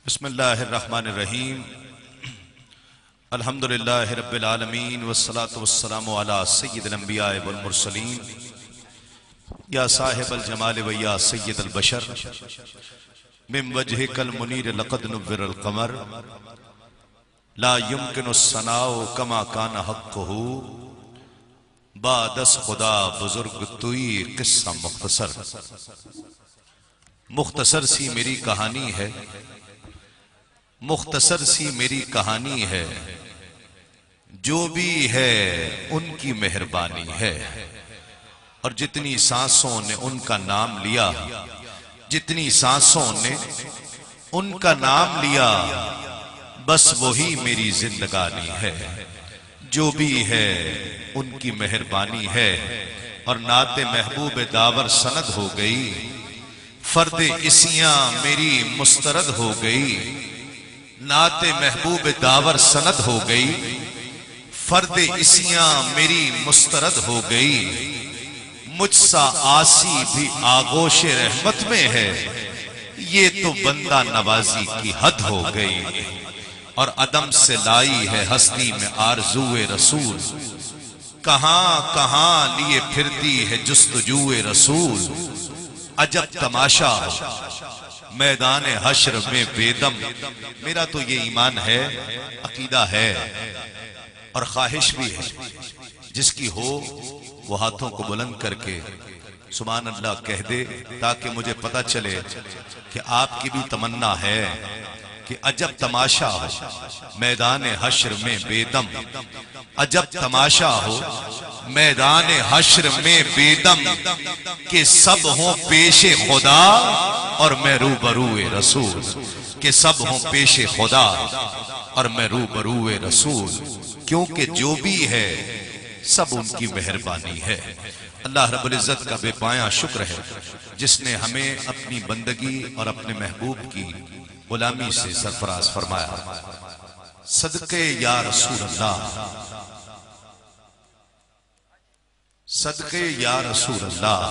بسم اللہ الرحمن الرحیم الحمدللہ رب العالمین والصلاة والسلام علی سید الانبیاء والمرسلین یا صاحب الجمال و یا سید البشر من وجہک المنیر لقد نور القمر لا يمکن الثناء کما کان حقہ بعد از خدا بزرگ توئی قصہ مختصر سی میری کہانی ہے، مختصر سی میری کہانی ہے، جو بھی ہے ان کی مہربانی ہے، اور جتنی سانسوں نے ان کا نام لیا، جتنی سانسوں نے ان کا نام لیا، بس وہی میری زندگانی ہے، جو بھی ہے ان کی مہربانی ہے۔ اور نعت محبوب داور سند ہو گئی، فرد اسیاں میری مسترد ہو گئی، نعت محبوب داور سند ہو گئی، فرد اسیاں میری مسترد ہو گئی، مجھ سا آسی بھی آغوش رحمت میں ہے، یہ تو بندہ نوازی کی حد ہو گئی، اور عدم سے لائی ہے ہستی میں آرزوئے رسول، کہاں کہاں لیے پھرتی ہے جستجوئے رسول، عجب تماشا میدان حشر میں بیدم۔ میرا تو یہ ایمان ہے، عقیدہ ہے اور خواہش بھی ہے، جس کی ہو وہ ہاتھوں کو بلند کر کے سبحان اللہ کہہ دے، تاکہ مجھے پتہ چلے کہ آپ کی بھی تمنا ہے کہ عجب تماشا ہو میدان حشر میں بیدم، عجب تماشا ہو میدان حشر میں بیدم، کہ سب ہوں پیش خدا اور میں روبروئے رسول، کہ سب ہوں پیش خدا اور میں روبروئے رسول، کیونکہ جو بھی ہے سب ان کی مہربانی ہے۔ اللہ رب العزت کا بے پایاں شکر ہے، جس نے ہمیں اپنی بندگی اور اپنے محبوب کی غلامی سے سرفراز فرمایا۔ صدقے یا رسول اللہ، صدقے یا رسول اللہ،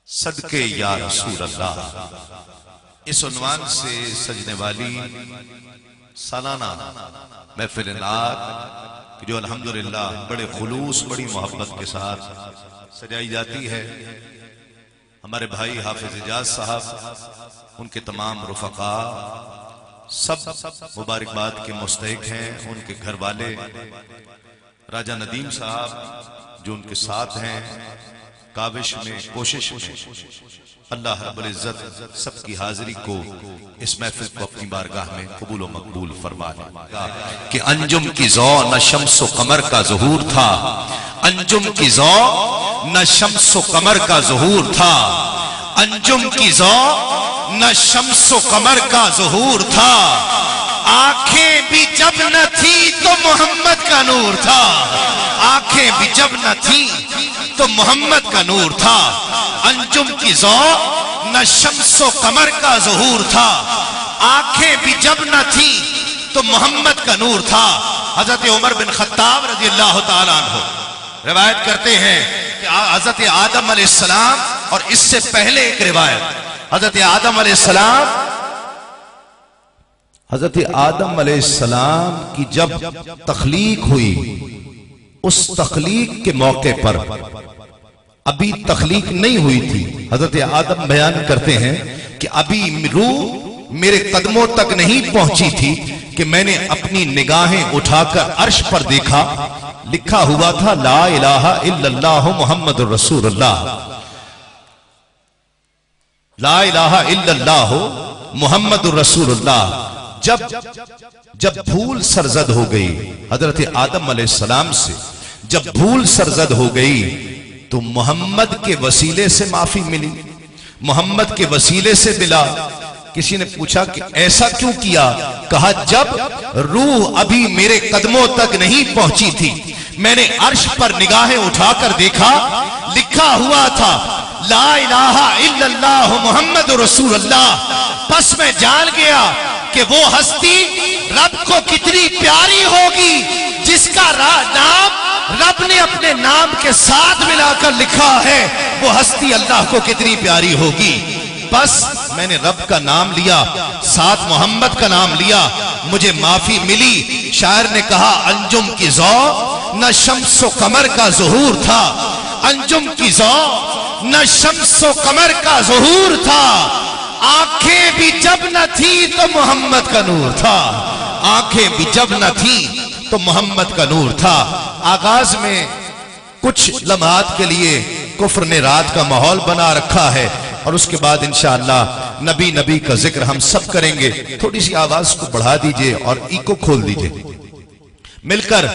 صدقے یا رسول اللہ، اس عنوان سے سجنے والی سالانہ محفل نعت جو الحمدللہ بڑے خلوص بڑی محبت کے ساتھ سجائی جاتی ہے، ہمارے بھائی حافظ اجاز صاحب، ان کے تمام رفقا سب مبارکباد کے مستحق ہیں، ان کے گھر والے راجہ ندیم صاحب جو ان کے ساتھ ہیں کاوش میں کوشش میں، اللہ رب العزت سب کی حاضری کو اس محفل کو اپنی بارگاہ میں قبول و مقبول فرما لے۔ کہ انجم کی ضو نہ شمس و قمر کا ظہور تھا، انجم کی ضو نہ شمس و قمر کا ظہور تھا، انجم کی ضو نہ شمس و قمر کا ظہور تھا، آنکھیں بھی جب نہ تھی تو محمد کا نور تھا، آنکھیں بھی جب نہ تھی تو محمد کا نور تھا، انجم کی ضو نہ شمس و قمر کا ظہور تھا، آنکھیں بھی جب نہ تھی تو محمد کا نور تھا۔ حضرت عمر بن خطاب رضی اللہ تعالیٰ عنہ روایت کرتے ہیں کہ حضرت آدم علیہ السلام، اور اس سے پہلے ایک روایت حضرت آدم علیہ السلام، حضرت آدم علیہ السلام کی جب تخلیق ہوئی، اس تخلیق کے موقع پر ابھی تخلیق نہیں ہوئی تھی، حضرت آدم بیان کرتے ہیں کہ ابھی روح میرے قدموں تک نہیں پہنچی تھی کہ میں نے اپنی نگاہیں اٹھا کر عرش پر دیکھا، لکھا ہوا تھا لا الہ الا اللہ محمد رسول اللہ، لا الہ الا اللہ محمد رسول اللہ۔ جب بھول سرزد ہو گئی حضرت آدم علیہ السلام سے، جب بھول سرزد ہو گئی تو محمد کے وسیلے سے معافی ملی، محمد کے وسیلے سے ملا۔ کسی نے پوچھا کہ ایسا کیوں کیا؟ کہا جب روح ابھی میرے قدموں تک نہیں پہنچی تھی، میں نے عرش پر نگاہیں اٹھا کر دیکھا، لکھا ہوا تھا لا الہ الا اللہ محمد رسول اللہ، پس میں جان گیا کہ وہ ہستی رب کو کتنی پیاری ہوگی، جس کا نام رب نے اپنے نام کے ساتھ ملا کر لکھا ہے، وہ ہستی اللہ کو کتنی پیاری ہوگی۔ بس میں نے رب کا نام لیا، ساتھ محمد کا نام لیا، مجھے معافی ملی۔ شاعر نے کہا انجم کی ضو نہ شمس و قمر کا ظہور تھا، انجم کی ضو نہ شمس و قمر کا ظہور تھا، آنکھیں بھی جب نہ تھی تو محمد کا نور تھا، آنکھیں بھی جب نہ تھی تو محمد کا نور تھا۔ آغاز میں کچھ لمحات کے لیے کفر نے رات کا ماحول بنا رکھا ہے، اور اس کے بعد انشاءاللہ نبی نبی کا ذکر ہم سب کریں گے۔ تھوڑی سی آواز کو بڑھا دیجئے اور ایکو کھول دیجئے، مل کر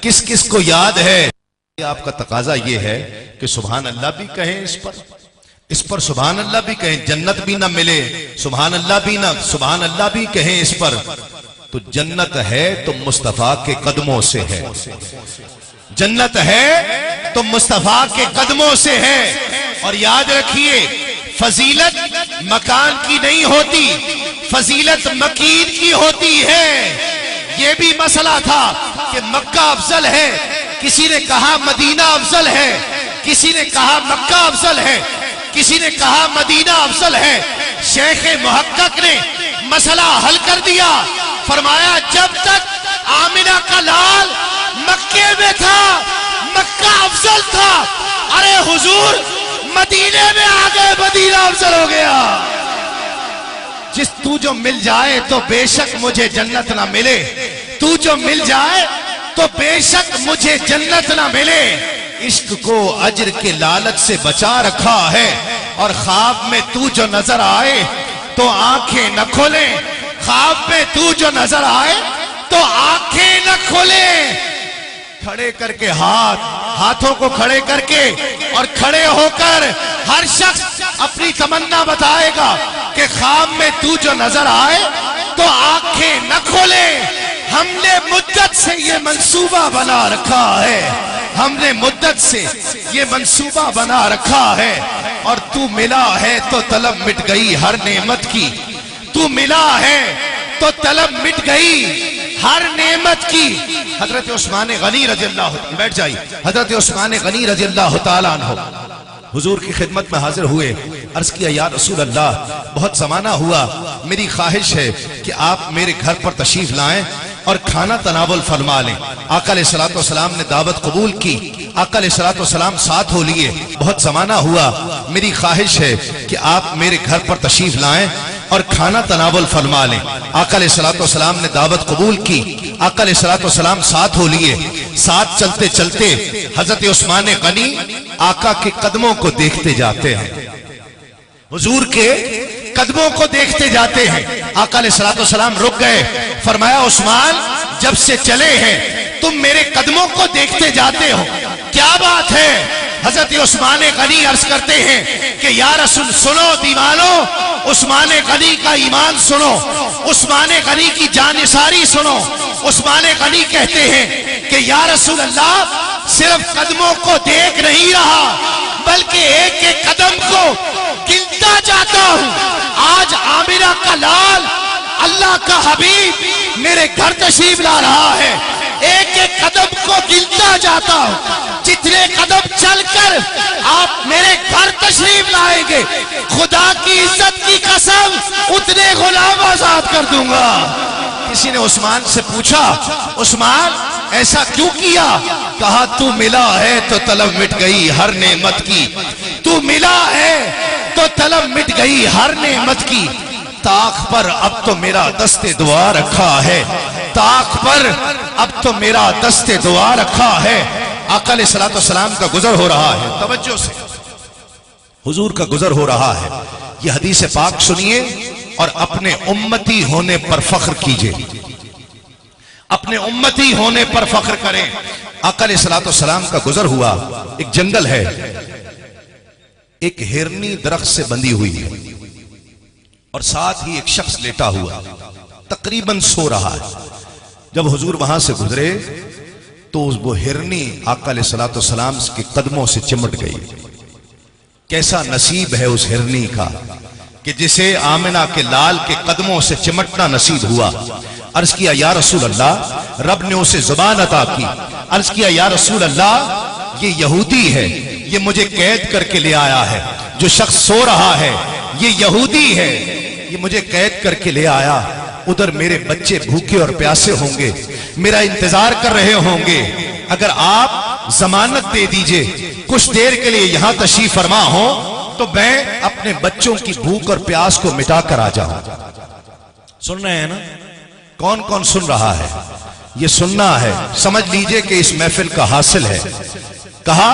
کس کس کو یاد ہے۔ آپ کا تقاضا یہ ہے کہ سبحان اللہ بھی کہیں، اس پر سبحان اللہ بھی کہیں، جنت بھی نہ ملے سبحان اللہ بھی نہ، سبحان اللہ بھی کہیں اس پر، تو جنت ہے تو مصطفیٰ کے قدموں سے ہے، جنت ہے تو مصطفیٰ کے قدموں سے ہے۔ اور یاد رکھیے فضیلت مکان کی نہیں ہوتی، فضیلت مکین کی ہوتی ہے۔ یہ بھی مسئلہ تھا کہ مکہ افضل ہے، کسی نے کہا مدینہ افضل ہے، کسی نے کہا مکہ افضل ہے، کسی نے کہا مدینہ افضل ہے۔ شیخ محقق نے مسئلہ حل کر دیا، فرمایا جب تک آمنہ کا لال مکے میں تھا مکہ افضل تھا، ارے حضور مدینے میں آگئے مدینہ افضل ہو گیا۔ جس تو جو مل جائے تو بے شک مجھے جنت نہ ملے، تو جو مل جائے تو بے شک مجھے جنت نہ ملے۔ عشق کو اجر کے لالچ سے بچا رکھا ہے، اور خواب میں تو جو نظر آئے تو آنکھیں نہ کھولیں، خواب میں تو جو نظر آئے تو آنکھیں نہ کھولیں۔ کھڑے کر کے ہاتھوں کو کھڑے کر کے اور کھڑے ہو کر ہر شخص اپنی تمنا بتائے گا کہ خواب میں تو جو نظر آئے تو آنکھیں نہ کھولے۔ ہم نے مدت سے یہ منصوبہ بنا رکھا ہے، ہم نے مدت سے یہ منصوبہ بنا رکھا ہے، اور تو ملا ہے تو طلب مٹ گئی ہر نعمت کی، تو ملا ہے تو طلب مٹ گئی ہر نعمت کی۔ حضرت عثمان غنی رضی اللہ عنہ، بیٹھ جائیے، حضرت عثمان غنی رضی اللہ تعالیٰ عنہ حضور کی خدمت میں حاضر ہوئے، عرض کیا یا رسول اللہ بہت زمانہ ہوا، میری خواہش ہے کہ آپ میرے گھر پر تشریف لائیں اور کھانا تناول فرما لیں۔ آقا علیہ الصلوۃ والسلام نے دعوت قبول کی، آقا علیہ الصلوۃ والسلام ساتھ ہو لیے، بہت زمانہ ہوا، میری خواہش ہے کہ آپ میرے گھر پر تشریف لائیں اور کھانا تناول فرما لیں۔ آقا علیہ الصلوۃ والسلام نے دعوت قبول کی، آقا علیہ الصلوۃ والسلام ساتھ ہو لیے، ساتھ چلتے چلتے حضرت عثمان غنی آقا کے قدموں کو دیکھتے جاتے ہیں، حضور کے قدموں کو دیکھتے جاتے ہیں۔ آقا علیہ الصلوۃ والسلام رک گئے، فرمایا عثمان جب سے چلے ہیں تم میرے قدموں کو دیکھتے جاتے ہو، کیا بات ہے؟ حضرت عثمان غنی عرض کرتے ہیں کہ یا رسول سنو دیوانو، عثمان غنی کا ایمان سنو، عثمان غنی کی جانثاری سنو۔ عثمان غنی کہتے ہیں کہ یا رسول اللہ صرف قدموں کو دیکھ نہیں رہا بلکہ ایک ایک قدم کو گنتا جاتا ہوں۔ آج آمنہ کا لال اللہ کا حبیب میرے گھر تشریف لا رہا ہے، ایک ایک قدم کو گنتا جاتا ہوں، جتنے قدم چل کر آپ میرے گھر تشریف لائیں گے خدا کی عزت کی قسم اتنے غلام آزاد کر دوں گا۔ کسی نے عثمان سے پوچھا عثمان ایسا کیوں کیا؟ کہا تو ملا ہے تو طلب مٹ گئی ہر نعمت کی، تو ملا ہے تو طلب مٹ گئی ہر نعمت کی۔ طاق پر اب تو میرا دست دعا رکھا ہے، طاق پر اب تو میرا دست دعا رکھا ہے۔ آقا علیہ الصلوۃ والسلام کا گزر ہو رہا ہے، توجہ سے حضور کا گزر ہو رہا ہے۔ یہ حدیث پاک سنیے اور اپنے امتی ہونے پر فخر کیجئے، اپنے امتی ہونے پر فخر کریں۔ آقا علیہ الصلوۃ والسلام کا گزر ہوا، ایک جنگل ہے، ایک ہرنی درخت سے بندھی ہوئی ہے اور ساتھ ہی ایک شخص لیٹا ہوا تقریباً سو رہا ہے۔ جب حضور وہاں سے گزرے تو وہ ہرنی آقا علیہ الصلوۃ والسلام کے قدموں سے چمٹ گئی۔ کیسا نصیب ہے اس ہرنی کا کہ جسے آمنہ کے لال کے قدموں سے چمٹنا نصیب ہوا۔ عرض کیا یا رسول اللہ، رب نے اسے زبان عطا کی۔ عرض کیا یا رسول اللہ یہ یہودی ہے، یہ مجھے قید کر کے لے آیا ہے۔ جو شخص سو رہا ہے یہ یہودی ہے، یہ مجھے قید کر کے لے آیا، ادھر میرے بچے بھوکے اور پیاسے ہوں گے، میرا انتظار کر رہے ہوں گے، اگر آپ ضمانت دے دیجئے کچھ دیر کے لیے یہاں تشریف فرما ہو تو میں اپنے بچوں کی بھوک اور پیاس کو مٹا کر آ جاؤں۔ سن رہے ہیں نا؟ کون کون سن رہا ہے؟ یہ سننا ہے، سمجھ لیجئے کہ اس محفل کا حاصل ہے۔ کہا،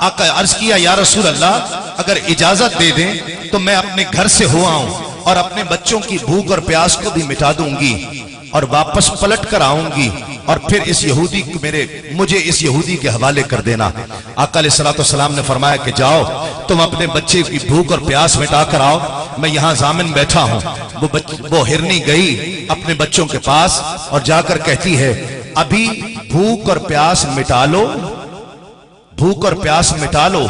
آقا عرض کیا یا رسول اللہ اگر اجازت دے دیں تو میں اپنے گھر سے ہو آؤں اور اپنے بچوں کی بھوک اور پیاس کو بھی مٹا دوں گی اور واپس پلٹ کر آؤں گی، اور پھر اس یہودی مجھے اس یہودی کے حوالے کر دینا۔ آقا علیہ السلام نے فرمایا کہ جاؤ تم اپنے بچے کی بھوک اور پیاس مٹا کر آؤ، میں یہاں ضامن بیٹھا ہوں۔ وہ ہرنی گئی اپنے بچوں کے پاس اور جا کر کہتی ہے ابھی بھوک اور پیاس مٹا لو، بھوک اور پیاس مٹا لو،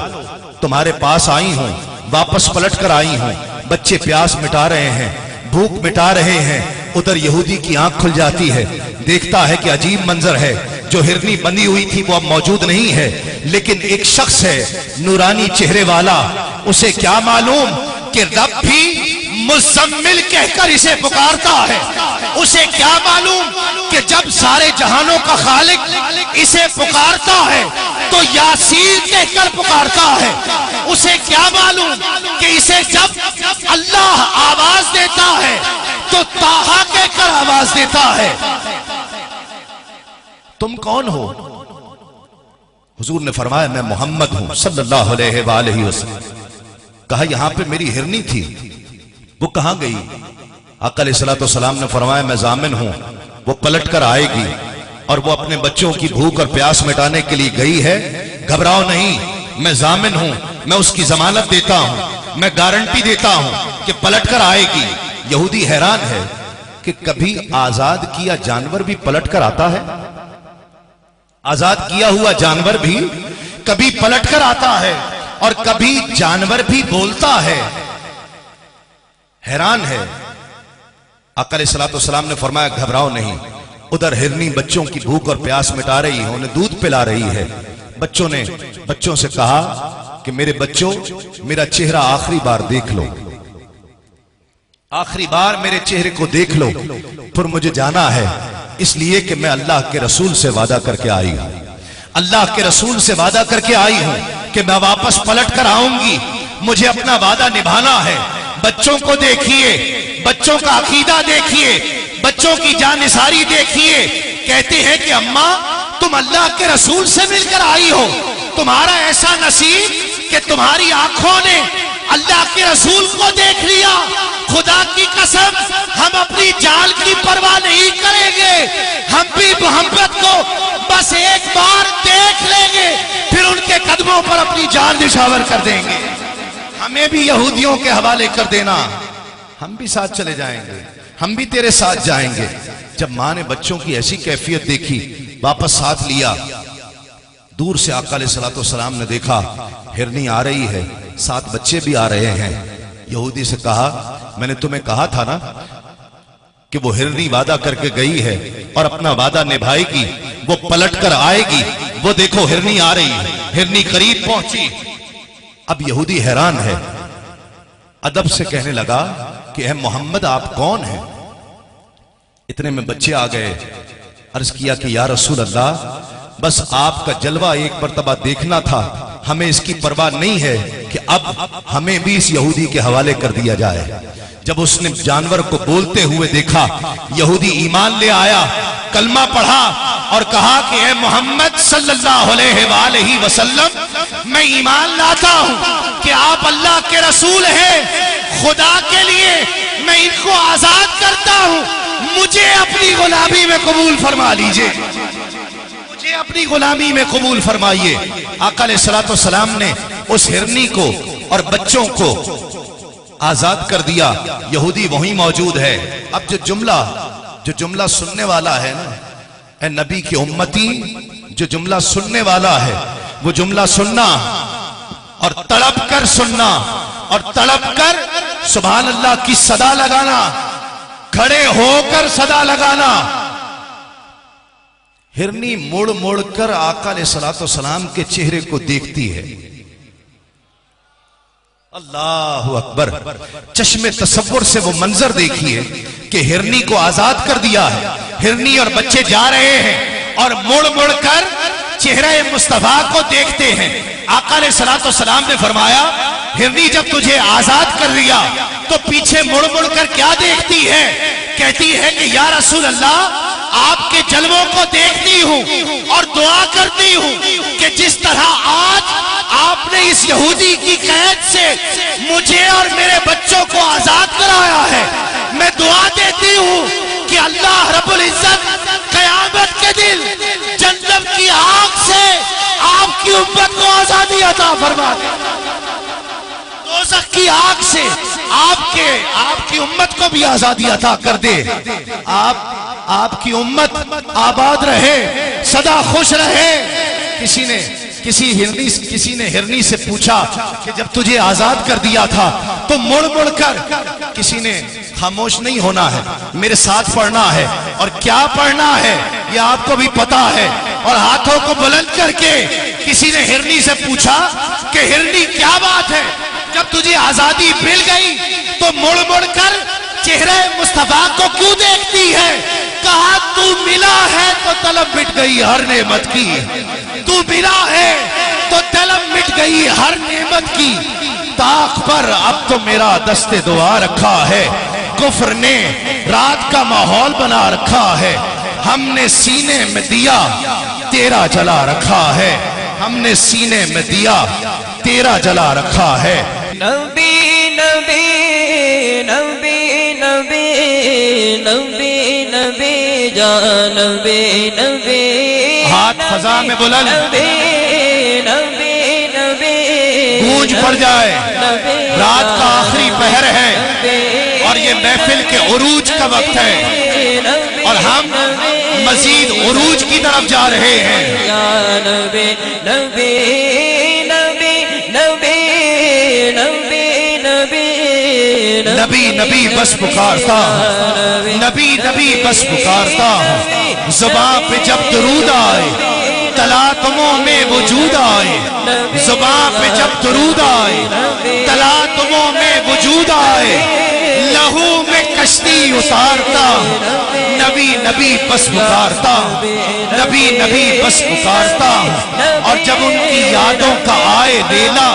تمہارے پاس آئی ہوں، واپس پلٹ کر آئی ہوں، بچے پیاس مٹا رہے ہیں، بھوک مٹا رہے ہیں۔ ادھر یہودی کی آنکھ کھل جاتی ہے، دیکھتا ہے کہ عجیب منظر ہے، جو ہرنی بندی ہوئی تھی وہ اب موجود نہیں ہے، لیکن ایک شخص ہے نورانی چہرے والا، اسے کیا معلوم کہ رب بھی مزمل کہہ کر اسے پکارتا ہے، اسے کیا معلوم کہ جب سارے جہانوں کا خالق اسے پکارتا ہے تو یاسین کہہ کر پکارتا ہے، اسے کیا معلوم کہ اسے جب اللہ آواز دیتا ہے تو تاہا کہہ کر آواز دیتا ہے۔ تم کون ہو؟ حضور نے فرمایا میں محمد ہوں صلی اللہ علیہ وآلہ وسلم۔ کہا یہاں پہ میری ہرنی تھی، وہ کہاں گئی؟ آقا علیہ السلام نے فرمایا میں ضامن ہوں، وہ پلٹ کر آئے گی اور وہ اپنے بچوں کی بھوک اور پیاس مٹانے کے لیے گئی ہے، گھبراؤ نہیں، میں ضامن ہوں، میں اس کی ضمانت دیتا ہوں، میں گارنٹی دیتا ہوں کہ پلٹ کر آئے گی۔ یہودی حیران ہے کہ کبھی آزاد کیا جانور بھی پلٹ کر آتا ہے؟ آزاد کیا ہوا جانور بھی کبھی پلٹ کر آتا ہے اور کبھی جانور بھی بولتا ہے۔ حیران ہے۔ آقا علیہ السلام نے فرمایا گھبراؤ نہیں، ادھر ہرنی بچوں کی بھوک اور پیاس مٹا رہی ہے، انہیں دودھ پلا رہی ہے۔ بچوں سے کہا کہ میرے بچوں میرا چہرہ آخری بار دیکھ لو، آخری بار میرے چہرے کو دیکھ لو، پھر مجھے جانا ہے، اس لیے کہ میں اللہ کے رسول سے وعدہ کر کے آئی ہوں، اللہ کے رسول سے وعدہ کر کے آئی ہوں کہ میں واپس پلٹ کر آؤں گی، مجھے اپنا وعدہ نبھانا ہے۔ بچوں کو دیکھیے، بچوں کا عقیدہ دیکھیے، بچوں کی جانثاری دیکھیے، کہتے ہیں کہ اماں تم اللہ کے رسول سے مل کر آئی ہو، تمہارا ایسا نصیب کہ تمہاری آنکھوں نے اللہ کے رسول کو دیکھ لیا، خدا کی قسم ہم اپنی جان کی پرواہ نہیں کریں گے، ہم بھی محمد کو بس ایک بار دیکھ لیں گے، پھر ان کے قدموں پر اپنی جان نشاور کر دیں گے۔ ہمیں بھی یہودیوں کے حوالے کر دینا، ہم بھی ساتھ چلے جائیں گے، ہم بھی تیرے ساتھ جائیں گے۔ جب ماں نے بچوں کی ایسی کیفیت دیکھی، واپس ساتھ لیا، دور سے آقا علیہ السلام نے دیکھا ہرنی آ رہی ہے، ساتھ بچے بھی آ رہے ہیں۔ یہودی سے کہا میں نے تمہیں کہا تھا نا کہ وہ ہرنی وعدہ کر کے گئی ہے اور اپنا وعدہ نبھائے گی، وہ پلٹ کر آئے گی، وہ دیکھو ہرنی آ رہی ہے۔ ہرنی قریب پہنچی، اب یہودی حیران ہے، ادب سے کہنے لگا کہ اے محمد آپ کون ہیں؟ اتنے میں بچے آ گئے، عرض کیا کہ یا رسول اللہ بس آپ کا جلوہ ایک مرتبہ دیکھنا تھا، ہمیں اس کی پرواہ نہیں ہے کہ اب ہمیں بھی اس یہودی کے حوالے کر دیا جائے۔ جب اس نے جانور کو بولتے ہوئے دیکھا، یہودی ایمان لے آیا، کلمہ پڑھا اور کہا کہ اے محمد صلی اللہ علیہ وآلہ وسلم میں ایمان لاتا ہوں کہ آپ اللہ کے رسول ہیں، خدا کے لیے میں ان کو آزاد کرتا ہوں، مجھے اپنی غلامی میں قبول فرما لیجئے، مجھے اپنی غلامی میں قبول فرمائیے۔ آقا علیہ السلام نے اس ہرنی کو اور بچوں کو آزاد کر دیا، یہودی وہیں موجود ہے۔ اب جو جملہ سننے والا ہے نا، اے نبی کی امتی، جو جملہ سننے والا ہے وہ جملہ سننا اور تڑپ کر سننا اور تڑپ کر سبحان اللہ کی صدا لگانا، کھڑے ہو کر صدا لگانا۔ ہرنی مڑ مڑ کر آقا علیہ السلام کے چہرے کو دیکھتی ہے اللہ اکبر. چشم تصور سے وہ منظر دیکھیے کہ ہرنی کو آزاد کر دیا ہے. ہرنی اور بچے جا رہے ہیں اور مڑ مڑ کر چہرہ مصطفیٰ کو دیکھتے ہیں. آقا علیہ السلام نے فرمایا ہرنی جب تجھے آزاد کر دیا تو پیچھے مڑ مڑ کر کیا دیکھتی ہے؟ کہتی ہے کہ یا رسول اللہ آپ کے جلووں کو دیکھتی ہوں اور دعا کرتی ہوں کہ جس طرح آج آپ نے اس یہودی کی قید سے مجھے اور میرے بچوں کو آزاد کرایا ہے، میں دعا دیتی ہوں کہ اللہ رب العزت قیامت کے دن جہنم کی آگ سے آپ کی امت کو آزادی عطا فرما دے، دوزخ کی آگ سے آپ کی امت کو بھی آزادی عطا کر دے. آپ کی امت آباد رہے، سدا خوش رہے. کسی نے ہرنی سے پوچھا کہ جب تجھے آزاد کر دیا تھا تو مڑ مڑ کر کسی نے خاموش نہیں ہونا ہے، میرے ساتھ پڑھنا ہے. اور کیا پڑھنا ہے یہ آپ کو بھی پتا ہے. اور ہاتھوں کو بلند کر کے کسی نے ہرنی سے پوچھا کہ ہرنی کیا بات ہے، جب تجھے آزادی مل گئی تو مڑ مڑ کر چہرہ مصطفیٰ کو کیوں دیکھتی ہے؟ کہا تو ملا ہے تو طلب مٹ گئی ہر نعمت کی، تو ملا ہے تو طلب مٹ گئی ہر نعمت کی. طاق پر اب تو میرا دست دعا رکھا ہے، کفر نے رات کا ماحول بنا رکھا ہے. ہم نے سینے میں دیا تیرا جلا رکھا ہے، ہم نے سینے میں دیا تیرا جلا رکھا ہے. نبی نبی نبی نبی نبی نبی جان نبی نبی، ہاتھ فضا میں بلند نبی نبی نبی گونج پڑ جائے. رات کا آخری پہر ہے اور یہ محفل کے عروج کا وقت ہے اور ہم مزید عروج کی طرف جا رہے ہیں. یا نبی نبی نبی نبی نبی نبی نبی نبی بس پکارتا، نبی نبی بس پکارتا. زباں پہ جب درود آئے تلاطموں میں وجود آئے، زباں پہ جب درود آئے تلاطموں میں وجود آئے. لہو میں کشتی اتارتا، نبی نبی بس پکارتا، نبی نبی بس پکارتا. اور جب ان کی یادوں کا آئے ویلا،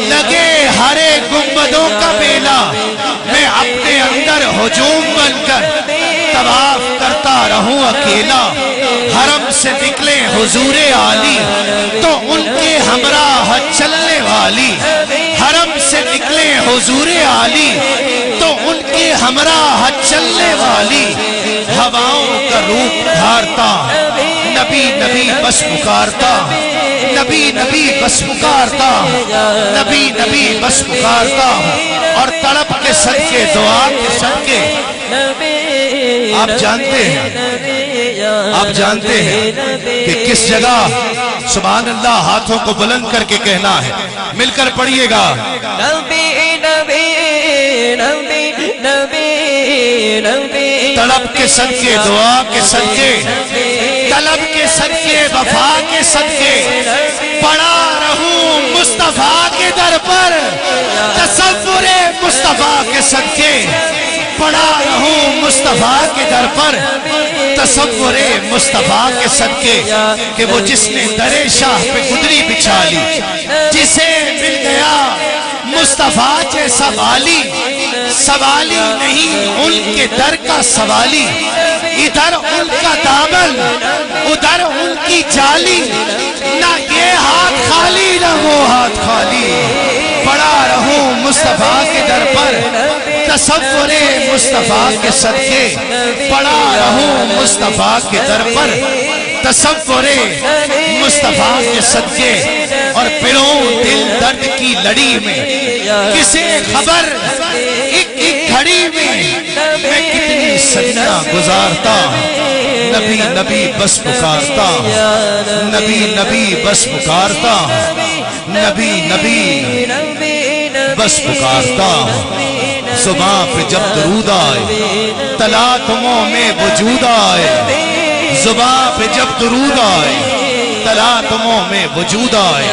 لگے ہرے گنبدوں کا بیلا، میں اپنے اندر ہجوم بن کر طواف کرتا رہوں اکیلا. حرم سے نکلے حضور عالی تو ان کے ہمراہ چلنے والی، حرم سے نکلے حضور عالی تو ان کے ہمراہ چلنے والی. ہواؤں کا روپ دھارتا، نبی نبی بس پکارتا، نبی نبی بس پکارتا، نبی نبی بس پکارتا. اور تڑپ کے صدقے دعا کے صدقے آپ جانتے ہیں کہ کس جگہ سبحان اللہ ہاتھوں کو بلند کر کے کہنا ہے. مل کر پڑھیے گا. نبی نبی نبی نبی نبی تڑپ کے صدقے دعا کے صدقے، طلب کے صدقے وفا کے صدقے، پڑا رہوں مصطفیٰ کے در پر تصور مصطفیٰ کے صدقے، پڑا رہوں مصطفیٰ کے در پر تصور مصطفیٰ کے صدقے. کہ وہ جس نے در شاہ پہ گدری بچھا لی، جسے مل گیا مصطفیٰ جیسا والی، سوالی نہیں ان کے در کا سوالی. ادھر ان کا دامن ادھر ان کی جالی، نہ یہ ہاتھ خالی نہ وہ ہاتھ خالی. پڑا رہوں مصطفیٰ کے در پر تصور مصطفیٰ کے صدقے، پڑا رہوں مصطفیٰ کے در پر تصور مصطفیٰ کے صدقے. اور پھروں دل درد کی لڑی میں کسے خبر ایک ایک گھڑی میں میں کتنی صدیاں گزارتا. نبی نبی بس پکارتا، نبی نبی بس پکارتا، نبی نبی بس پکارتا. زباں پہ جب درود آئے تلاطموں میں وجود آئے، زباں پہ جب درود آئے تلاطموں میں وجود آئے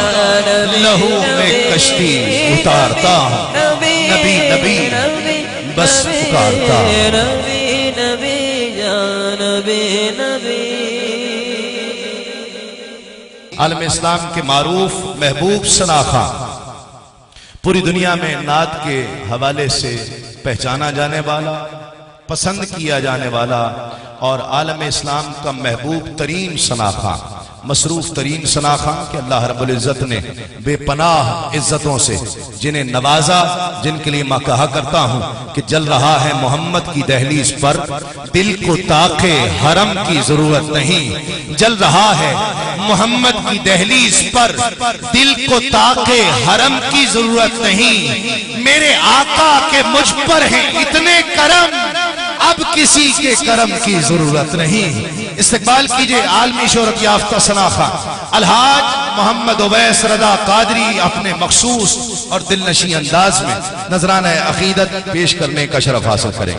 لہو میں کشتی اتارتا ہوں نبی نبی بس پکارتا ہوں نبی نبی یا نبی نبی عالم اسلام کے معروف محبوب ثنا خان پوری دنیا میں نعت کے حوالے سے پہچانا جانے والا پسند کیا جانے والا اور عالم اسلام کا محبوب ترین ثنا خان مصروف ترین ثنا خان کہ اللہ رب العزت نے بے پناہ عزتوں سے جنہیں نوازا جن کے لیے میں کہا کرتا ہوں کہ جل رہا ہے محمد کی دہلیز پر دل کو تاکے حرم کی ضرورت نہیں جل رہا ہے محمد کی دہلیز پر دل کو تاکے حرم کی ضرورت نہیں میرے آقا کے مجھ پر ہیں اتنے کرم اب کسی کے کرم کی ضرورت نہیں استقبال کیجئے عالمی شہرت یافتہ ثنا خان الحاج محمد اویس رضا قادری اپنے مخصوص اور دل نشیں انداز میں نذرانہ عقیدت پیش کرنے کا شرف حاصل کریں